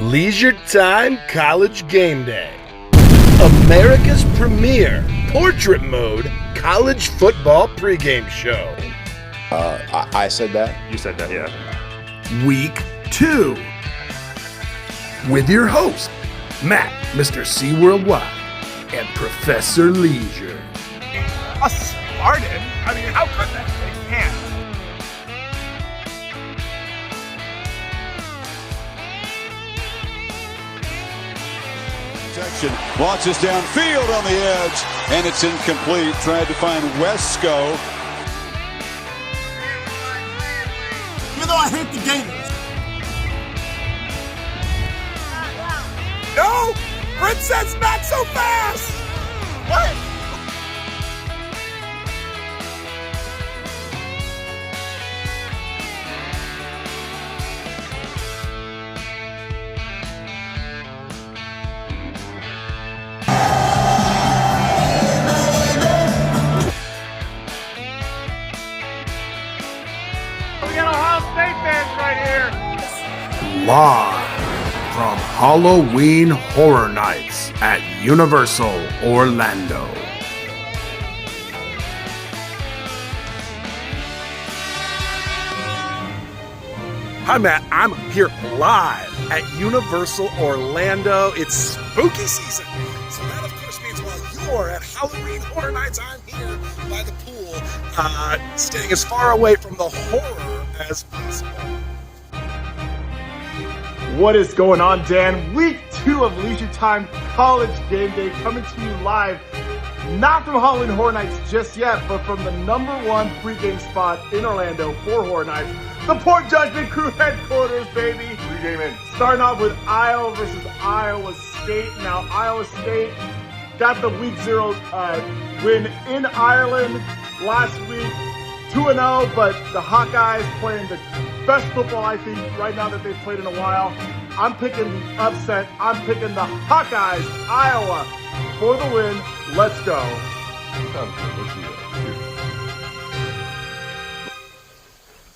Leisure Time College Game Day. America's premier portrait mode college football pregame show. I said that. You said that, yeah. Week 2. With your host, Matt, Mr. Seaworldwide, and Professor Leisure. A Spartan? I mean, how could that? They can't. Launches downfield on the edge, and it's incomplete. Tried to find Wesco. Even though I hate the Gators. No! Princess, not so fast! What? Live from Halloween Horror Nights at Universal Orlando. Hi, Matt. I'm here live at Universal Orlando. It's spooky season. So that, of course, means while you're at Halloween Horror Nights, I'm here by the pool, staying as far away from the horror as possible. What is going on, Dan? Week 2 of Leisure Time College Game Day coming to you live, not from Halloween Horror Nights just yet, but from the #1 pregame spot in Orlando for Horror Nights, the Port Judgment Crew headquarters, baby. Pregame in. Starting off with Iowa versus Iowa State. Now, Iowa State got the Week 0 win in Ireland last week, 2-0, but the Hawkeyes playing the best football, I think, right now that they've played in a while. I'm picking the upset. I'm picking the Hawkeyes, Iowa, for the win. Let's go.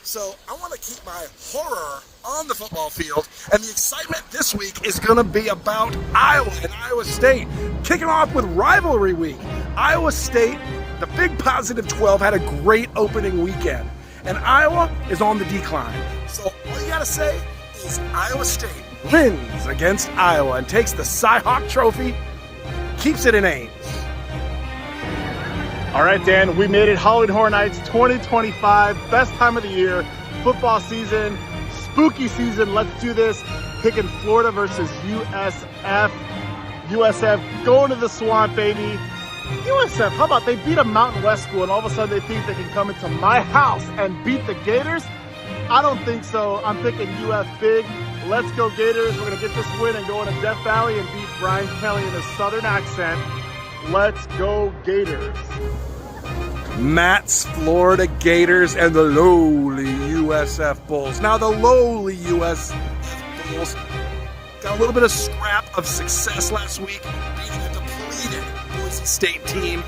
So I want to keep my horror on the football field, and the excitement this week is going to be about Iowa and Iowa State. Kicking off with rivalry week. Iowa State, the big positive 12, had a great opening weekend. And Iowa is on the decline. So all you got to say is Iowa State wins against Iowa and takes the Cy-Hawk Trophy, keeps it in Ames. All right, Dan, we made it Halloween Horror Nights 2025. Best time of the year. Football season, spooky season. Let's do this. Picking Florida versus USF. USF going to the swamp, baby. USF, how about they beat a Mountain West school and all of a sudden they think they can come into my house and beat the Gators? I don't think so. I'm picking UF big. Let's go Gators. We're going to get this win and go into Death Valley and beat Brian Kelly in his southern accent. Let's go Gators. Matt's Florida Gators and the lowly USF Bulls. Now the lowly USF Bulls got a little bit of scrap of success last week, beating a depleted Boise State team,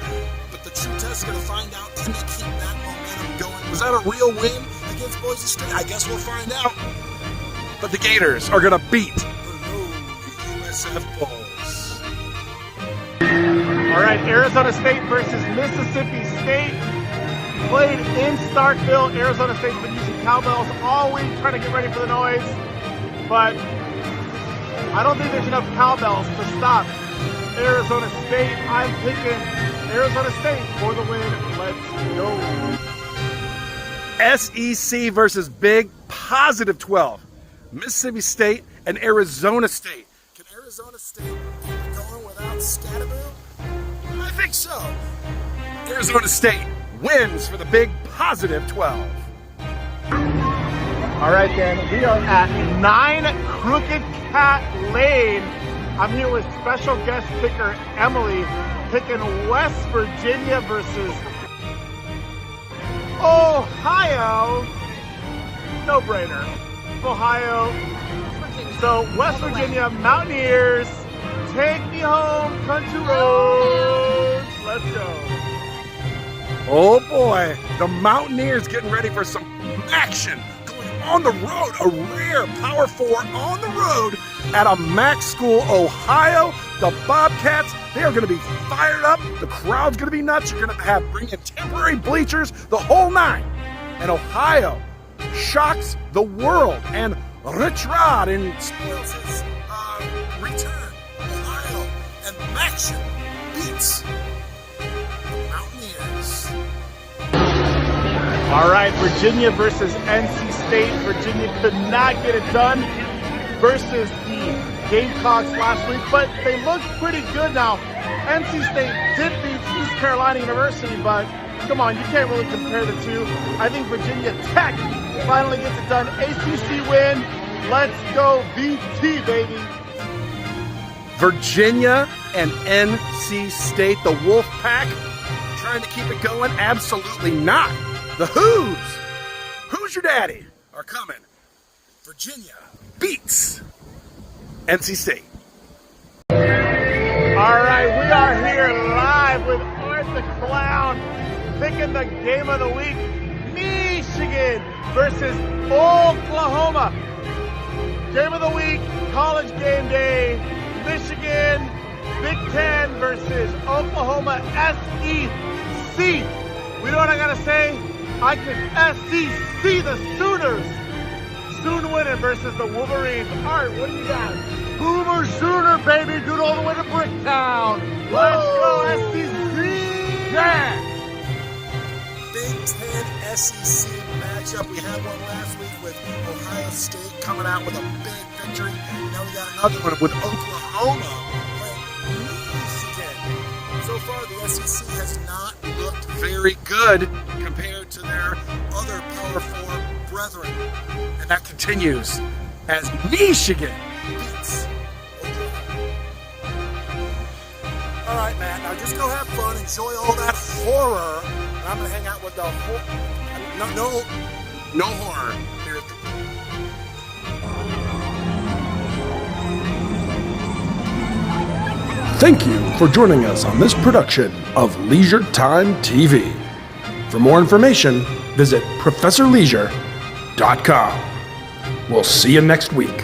but the true test is going to find out, can they keep that momentum going? Was that a real win against Boise State? I guess we'll find out. But the Gators are going to beat the lowly USF Bulls. All right, Arizona State versus Mississippi State. Played in Starkville. Arizona State's been using cowbells all week trying to get ready for the noise, but I don't think there's enough cowbells to stop Arizona State. I'm picking Arizona State for the win. Let's go. SEC versus big positive 12. Mississippi State and Arizona State. Can Arizona State keep it going without Scatterboo? I think so. Arizona State wins for the big positive 12. All right, Dan, we are at 9 Crooked Cat Lane. I'm here with special guest picker Emily, picking West Virginia versus Ohio. No brainer. Ohio. So West Virginia Mountaineers, take me home, country roads. Let's go. Oh boy, the Mountaineers getting ready for some action going on the road, a rare Power 4 on the road at a MAC school, Ohio. The Bobcats, they are going to be fired up. The crowd's going to be nuts. You're going to bring in temporary bleachers, the whole nine. And Ohio shocks the world. And Rich Rod spoils his return. Ohio and Maction beats the Mountaineers. All right, Virginia versus NC State. Virginia could not get it done versus the Gamecocks last week, but they looked pretty good now. NC State did beat East Carolina University, but come on, you can't really compare the two. I think Virginia Tech finally gets it done. ACC win. Let's go VT, baby. Virginia and NC State, the Wolf Pack, trying to keep it going? Absolutely not. The Who's your daddy, are coming. Virginia beats NC State. All right, we are here live with Art the Clown, picking the game of the week. Michigan versus Oklahoma. Game of the week, college game day. Michigan, Big Ten versus Oklahoma SEC. We know what I gotta say? I can SEC the Sooners. Soon winning versus the Wolverines. Art, what do you got? Boomer Sooner, baby, do it all the way to Bricktown. Let's go, SEC. Yeah. Big Ten SEC matchup. We had one last week with Ohio State coming out with a big victory. Now we got another one with Oklahoma playing Michigan. So far, the SEC has not looked very good compared to their other Power 4 brethren. And that continues as Michigan beats Oklahoma. All right, Matt, now just go have fun, enjoy all that horror. And I'm going to hang out with the no horror here at the Thank you for joining us on this production of Leisure Time TV. For more information, visit ProfessorLeisure.com. We'll see you next week.